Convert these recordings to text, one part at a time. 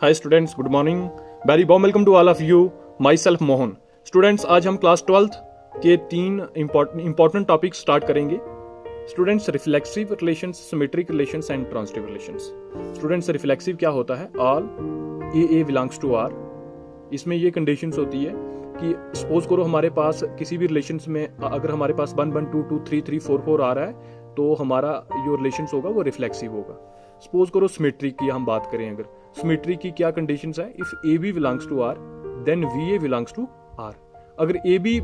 Hi students, good morning. Very warm welcome to all of you. Myself Mohan. Students, आज हम class 12th के 3 important topics start करेंगे। Students, reflexive relations, symmetric relations and transitive relations. Students, reflexive क्या होता है? All a belongs to R. इसमें ये conditions होती है कि सपोज करो हमारे पास किसी भी रिलेशंस में अगर हमारे पास 1 1 2 2 3 3 4 4 आ रहा है तो हमारा जो रिलेशंस होगा वो रिफ्लेक्सिव होगा। सपोज करो सिमेट्री की हम बात करें, अगर सिमेट्री की क्या कंडीशंस है? If a B belongs to R then b a belongs to R. अगर ए बी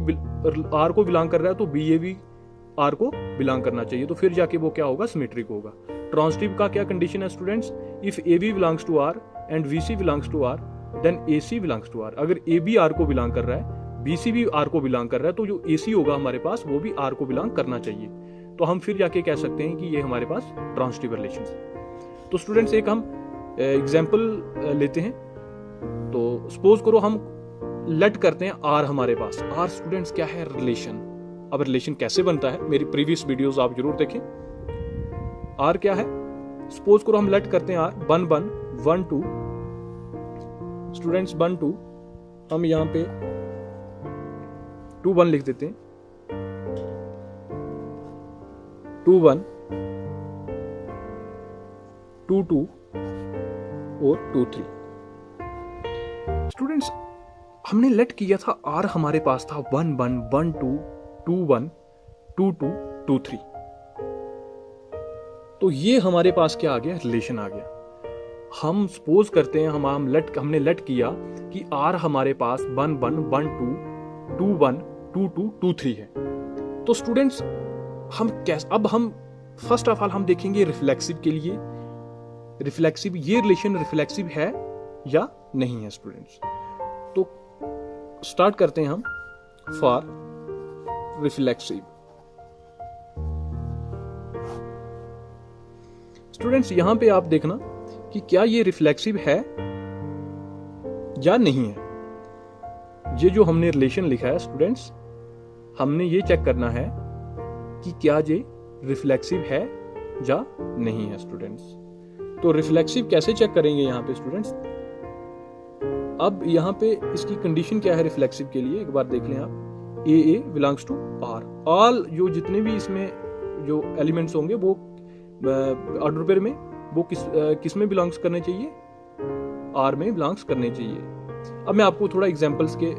आर को बिलोंग कर रहा है तो बी ए भी आर को बिलोंग करना चाहिए, तो फिर जाके वो क्या होगा? सिमेट्रिक होगा। ट्रांजिटिव का क्या कंडीशन है students? If a B belongs to R and b c belongs to R then a c belongs to R. अगर ए बी आर को बिलोंग कर रहा है, बी सी भी आर को बिलोंग कर रहा है, तो जो ए सी होगा हमारे पास वो भी आर को बिलोंग करना चाहिए। तो हम फिर जाके कह सकते हैं कि ये हमारे पास ट्रांजिटिव रिलेशन है। तो स्टूडेंट्स, एक हम एग्जाम्पल लेते हैं। तो सपोज करो हम लेट करते हैं आर हमारे पास। आर स्टूडेंट्स क्या है? रिलेशन। अब रिलेशन कैसे बनता है मेरी प्रीवियस वीडियोस आप जरूर देखें। आर क्या है? सपोज करो हम लेट करते हैं आर 1 1 1 2। स्टूडेंट्स 1 2 हम यहां पे 2 1 लिख देते हैं। 2 1 2 2 और 2 3। स्टूडेंट्स, हमने लेट किया था आर हमारे पास था 1 1 1 2 2 1 2 2 2 3। तो ये हमारे पास क्या आ गया? रिलेशन आ गया। हम सपोज करते हैं हमने लेट किया कि आर हमारे पास 1 1 1 2 2 1 2 2 2 3 है। तो स्टूडेंट्स, अब हम फर्स्ट ऑफ ऑल हम देखेंगे रिफ्लेक्सिव के लिए। रिफ्लेक्सिव, ये रिलेशन रिफ्लेक्सिव है या नहीं है स्टूडेंट्स। तो स्टार्ट करते हैं हम फॉर रिफ्लेक्सिव। स्टूडेंट्स, यहां पे आप देखना कि क्या ये रिफ्लेक्सिव है या नहीं है। ये जो हमने रिलेशन लिखा है स्टूडेंट्स, हमने ये चेक करना है कि क्या ये रिफ्लेक्सिव है या नहीं है स्टूडेंट्स। तो रिफ्लेक्सिव कैसे चेक करेंगे यहां पे स्टूडेंट्स? अब यहां पे इसकी कंडीशन क्या है रिफ्लेक्सिव के लिए, एक बार देख लें आप। ए बिलोंग्स टू आर। ऑल जो जितने भी इसमें जो एलिमेंट्स होंगे वो ऑर्डर पेयर में वो किस में बिलोंग्स करने चाहिए? आर में बिलोंग्स करने चाहिए। अब मैं आपको थोड़ा एग्जांपल्स के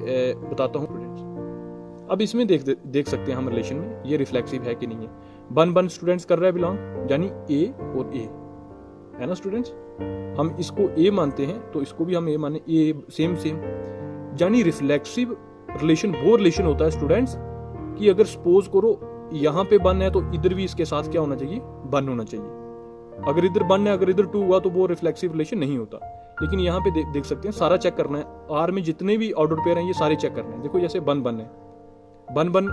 बताता हूं स्टूडेंट्स। अब इसमें देख सकते हैं हम रिलेशन में ये रिफ्लेक्सिव है कि नहीं है। 1 1 स्टूडेंट्स कर रहा है बिलोंग, यानी ए और ए है ना स्टूडेंट्स। हम इसको ए मानते हैं तो इसको भी हम ए माने, ए सेम यानी रिफ्लेक्सिव रिलेशन वो रिलेशन होता है स्टूडेंट्स कि अगर सपोज करो यहां पे 1 है तो इधर भी इसके साथ क्या होना चाहिए? 1 होना चाहिए। अगर इधर 1 है, अगर इधर 2 हुआ तो वो रिफ्लेक्सिव रिलेशन नहीं होता। लेकिन यहाँ पे देख सकते हैं, सारा चेक करना है। आर में जितने भी ऑर्डर पेयर हैं ये सारे चेक करने हैं। देखो जैसे 1 1 है, 1 1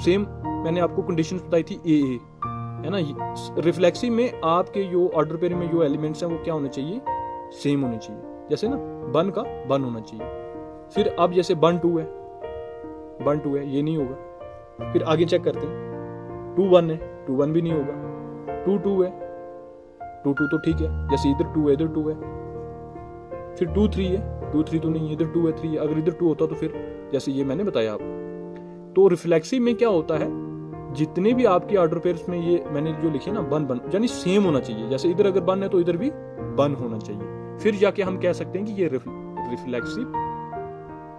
सेम मैंने आपको कंडीशंस बताई थी ए है ना। रिफ्लेक्सिव में आपके जो ऑर्डर पेयर में जो एलिमेंट्स हैं वो क्या होने चाहिए? सेम होने चाहिए। जैसे ना 1 का 1 होना चाहिए। फिर अब जैसे 1 2 है, 1 2 है, ये नहीं होगा। फिर आगे चेक करते हैं, 2 1 है, 2 1 भी नहीं होगा। 2 2 है, 2 2 तो ठीक है, जैसे इधर 2 है इधर 2 है। फिर 2 3 है, 2 3 तो नहीं है, इधर 2 है 3 है। अगर इधर 2 होता तो फिर जैसे ये मैंने बताया आपको। तो रिफ्लेक्सिव में क्या होता है, जितने भी आपके ऑर्डर पेयर्स में ये मैंने जो लिखे ना 1 1 यानी सेम होना चाहिए। जैसे इधर अगर 1 है तो इधर भी 1 होना चाहिए। फिर जाके हम कह सकते हैं कि ये रिफ्लेक्सिव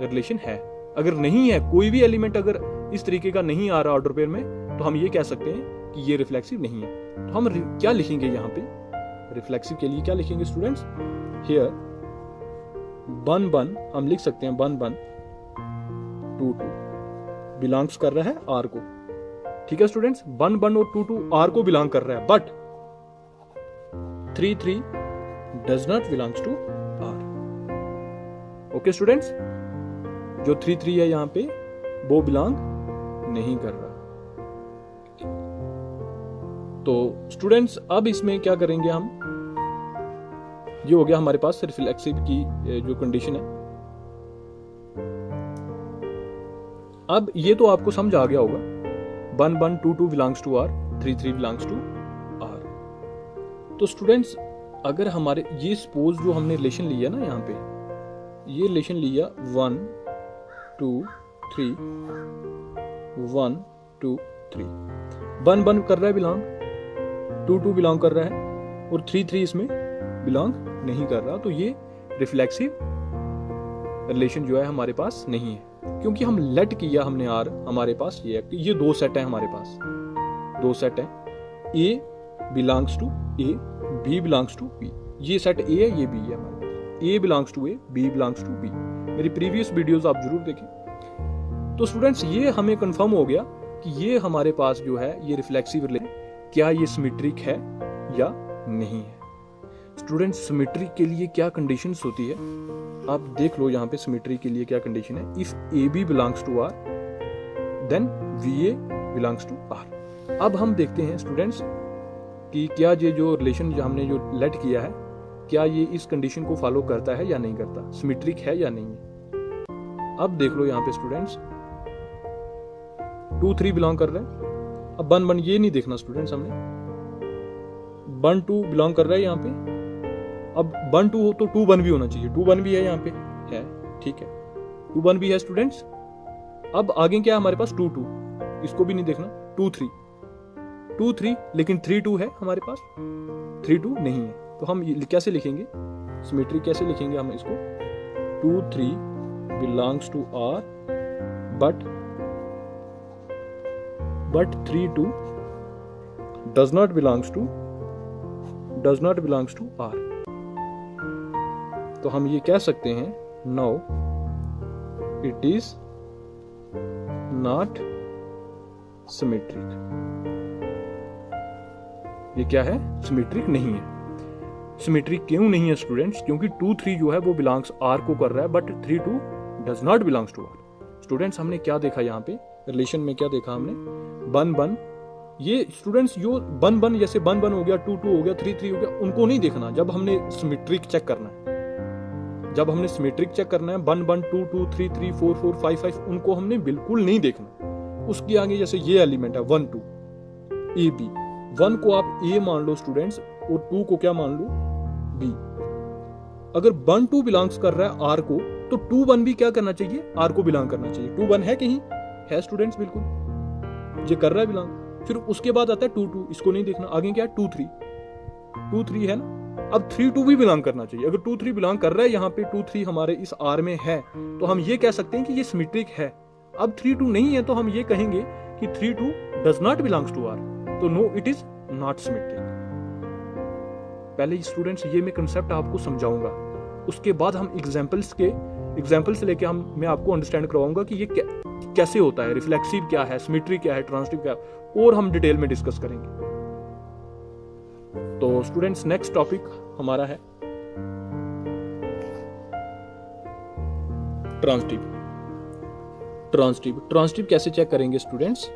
रिलेशन है। अगर नहीं है, कोई भी एलिमेंट अगर इस तरीके का नहीं आ रहा ऑर्डर पेयर में, तो हम ये कह सकते हैं कि ये रिफ्लेक्सिव नहीं है। तो हम क्या लिखेंगे यहाँ पे रिफ्लेक्सिव के लिए? क्या लिखेंगे स्टूडेंट्स? हियर 1 1 हम लिख सकते हैं 1 1 2 2 बिलोंग्स कर रहा है आर को। ठीक है स्टूडेंट्स, 1 1 और 2 2 आर को बिलोंग कर रहा है, but 3 3 does not belongs to R. Okay students, जो 3 3 है यहां पे वो बिलोंग नहीं कर रहा। तो स्टूडेंट्स, अब इसमें क्या करेंगे हम? ये हो गया हमारे पास रिफ्लेक्सिव की जो कंडीशन है। अब ये तो आपको समझ आ गया होगा, 1 1 2 2 belongs to R, 3 3 belongs to R. तो स्टूडेंट्स, अगर हमारे ये सपोज जो हमने रिलेशन लिया ना, यहाँ पे ये रिलेशन लिया 1 2 3 1 2 3, 1 1 कर रहा है बिलोंग, 2 2 बिलोंग कर रहा है और 3 3 इसमें बिलोंग नहीं कर रहा। तो ये रिफ्लेक्सिव रिलेशन जो है हमारे पास नहीं है, क्योंकि हम लेट किया हमने आर, हमारे पास ये 2 सेट है, हमारे पास 2 सेट है, A belongs to A, B belongs to B. ये सेट ए है, ये बी है हमारे पास, A belongs to A, B belongs to B. मेरी प्रीवियस वीडियोस आप जरूर देखें। तो स्टूडेंट्स ये हमें कंफर्म हो गया कि ये हमारे पास जो है ये रिफ्लेक्सिव रिलेशन, क्या ये सिमेट्रिक है या नहीं है। स्टूडेंट्स सिमेट्री के लिए क्या कंडीशंस होती है आप देख लो, यहाँ पे सिमेट्री के लिए क्या कंडीशन है। If a B belongs to R then b a belongs to R. अब हम देखते हैं स्टूडेंट्स कि क्या ये जो रिलेशन जो हमने जो लेट किया है, क्या ये इस कंडीशन को फॉलो करता है या नहीं करता, सिमेट्रिक है या नहीं है। अब देख लो यहाँ पे स्टूडेंट्स 2 3 बिलोंग कर रहे हैं। अब 1 1 ये नहीं देखना स्टूडेंट्स, हमने 1 2 बिलोंग कर रहा है यहाँ पे। अब 1 2 हो तो 2 1 भी होना चाहिए, 2 1 भी है यहाँ पे, है ठीक है, 2 1 भी है स्टूडेंट्स। अब आगे क्या है हमारे पास 2 2, इसको भी नहीं देखना, 2 3 2 3, लेकिन 3 2 है हमारे पास, 3 2 नहीं है। तो हम कैसे लिखेंगे, सिमेट्री कैसे लिखेंगे हम इसको, 2 3 belongs to R but 3 2 does not belongs to R. तो हम ये कह सकते हैं now it is not symmetric. ये क्या है, सिमेट्रिक नहीं है। सिमेट्रिक क्यों नहीं है स्टूडेंट्स, क्योंकि 2 3 जो है वो बिलोंग्स आर को कर रहा है, but 3 2 does not belongs to R. Students हमने क्या देखा यहाँ पे रिलेशन में, क्या देखा हमने 1 1, ये स्टूडेंट्स जो 1 1 जैसे 1 1 हो गया, 2 2 हो गया, 3 3 हो गया, उनको नहीं देखना जब हमने सिमेट्रिक चेक करना है। जब हमने सिमेट्रिक चेक करना है 1 1 2 2 3 3 4 4 5 5, उनको हमने बिल्कुल नहीं देखना। उसके आगे जैसे ये एलिमेंट है 1 2 ए बी, 1 को आप ए मान लो स्टूडेंट्स और 2 को क्या मान लो बी। अगर 1 2 बिलोंग्स कर रहा है आर को, तो 2 1 भी क्या करना चाहिए, आर को बिलोंग करना चाहिए। 2 1 है कहीं, है स्टूडेंट्स, बिल्कुल ये कर रहा है बिलोंग। फिर उसके बाद आता है 2 2, इसको नहीं देखना। आगे क्या है 2 3 है ना। अब 3 2 भी बिलोंग करना चाहिए। अगर 2 3 बिलोंग कर रहा है यहाँ पे, 2 3 हमारे इस आर में है, तो हम ये कह सकते हैं कि ये सिमेट्रिक है। अब 3 2 नहीं है तो हम ये कहेंगे कि 3 2 does not belongs to R, तो no it is not symmetric. पहले स्टूडेंट्स ये मैं कंसेप्ट आपको समझाऊंगा, उसके बाद हम एग्जाम्पल्स लेके मैं आपको अंडरस्टैंड करवाऊंगा कि ये कैसे होता है, रिफ्लेक्सिव क्या है, सिमेट्री क्या है, ट्रांजिटिव क्या है, और हम डिटेल में डिस्कस करेंगे। तो स्टूडेंट्स नेक्स्ट टॉपिक हमारा है ट्रांजिटिव कैसे चेक करेंगे स्टूडेंट्स।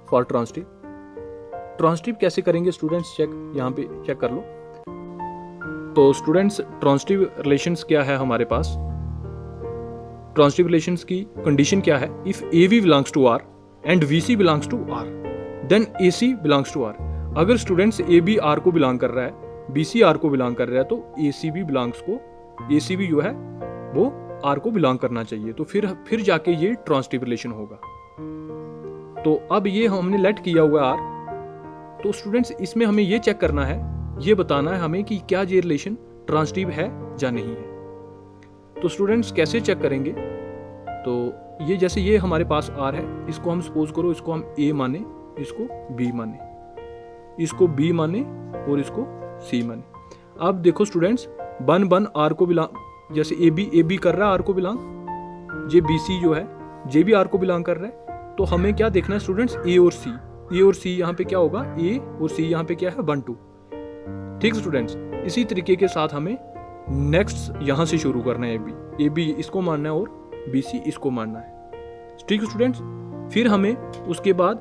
फॉर ट्रांजिटिव कैसे करेंगे स्टूडेंट्स, चेक यहाँ पे चेक कर लो। तो स्टूडेंट्स ट्रांजिटिव रिलेशंस क्या है हमारे पास, ट्रांजिटिव रिलेशंस की कंडीशन क्या है, if a B belongs to R and b c belongs to R then a c belongs to R. अगर स्टूडेंट्स ए बी आर को बिलोंग कर रहा है, बी सी आर को बिलोंग कर रहा है, तो ए सी बी जो है वो आर को बिलोंग करना चाहिए। तो फिर जाके ये ट्रांजिटिव रिलेशन होगा। तो अब ये हमने लेट किया हुआ आर, तो स्टूडेंट्स इसमें हमें ये चेक करना है, ये बताना है हमें कि क्या ये रिलेशन ट्रांजिटिव है या नहीं है। तो स्टूडेंट्स कैसे चेक करेंगे, तो ये जैसे ये हमारे पास आर है, इसको हम सपोज करो इसको हम ए माने, इसको बी माने, इसको बी माने और इसको सी माने। अब देखो स्टूडेंट्स 1 1 आर को बिलोंग, जैसे ए बी कर रहा है आर को बिलोंग, ये बी सी जो है जे भी आर को बिलोंग कर रहा है। तो हमें क्या देखना है स्टूडेंट्स, ए और सी यहाँ पे क्या होगा, ए और सी यहाँ पे क्या है 1 2। ठीक स्टूडेंट्स, इसी तरीके के साथ हमें नेक्स्ट यहाँ से शुरू करना है, ए बी इसको मानना है और बी सी इसको मानना है। ठीक स्टूडेंट्स, फिर हमें उसके बाद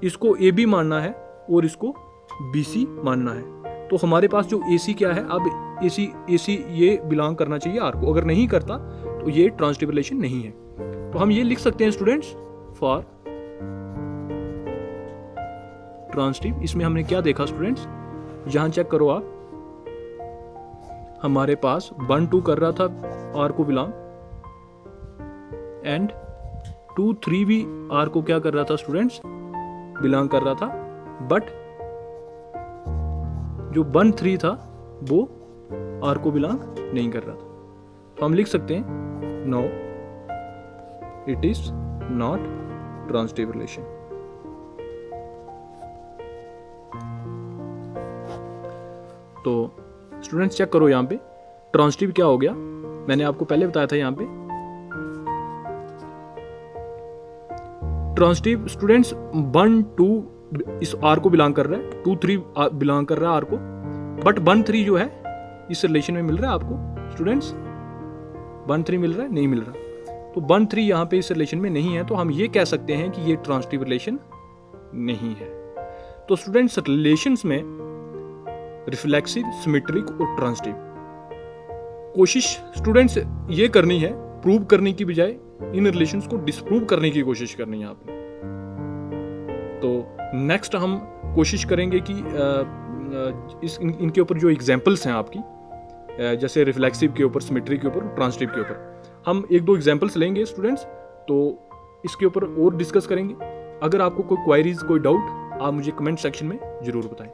इसको ए बी मानना है और इसको बी सी मानना है। तो हमारे पास जो ए सी क्या है, अब ए सी ये बिलोंग करना चाहिए आर को, अगर नहीं करता तो ये ट्रांजिटिव रिलेशन नहीं है। तो हम ये लिख सकते हैं स्टूडेंट्स, फॉर ट्रांसटिव। इसमें हमने क्या देखा स्टूडेंट्स, यहां चेक करो आप, हमारे पास 1 2 कर रहा था आर को बिलोंग, एंड 2 3 भी आर को क्या कर रहा था स्टूडेंट्स, बिलोंग कर रहा था, बट जो 1 3 था वो आर को बिलोंग नहीं कर रहा था। तो हम लिख सकते हैं no it is not transitive relation. तो स्टूडेंट्स चेक करो, यहां पे ट्रांसटिव क्या हो गया, मैंने आपको पहले बताया था। यहां पे ट्रांसटिव स्टूडेंट्स 1 2 इस आर को बिलोंग कर रहा है, 2 3 बिलोंग कर रहा है आर को, बट 1 3 जो है इस रिलेशन में मिल रहा है आपको स्टूडेंट्स, 1 3 मिल रहा है, नहीं मिल रहा। तो 1 3 यहाँ पे इस रिलेशन में नहीं है, तो हम ये कह सकते हैं कि ये ट्रांसटिव रिलेशन नहीं है। तो स्टूडेंट्स रिलेशंस में रिफ्लेक्सिव, सिमेट्रिक और ट्रांसटिव, कोशिश स्टूडेंट्स ये करनी है प्रूव करने की बजाय इन रिलेशंस को डिस्प्रूव करने की कोशिश करनी है आपने। तो नेक्स्ट हम कोशिश करेंगे कि इनके ऊपर जो एग्जांपल्स हैं आपकी, जैसे रिफ्लेक्सिव के ऊपर, सिमेट्री के ऊपर, ट्रांसटिव के ऊपर, हम 1 2 एग्जांपल्स लेंगे स्टूडेंट्स, तो इसके ऊपर और डिस्कस करेंगे। अगर आपको कोई क्वायरीज, कोई डाउट, आप मुझे कमेंट सेक्शन में जरूर बताएं।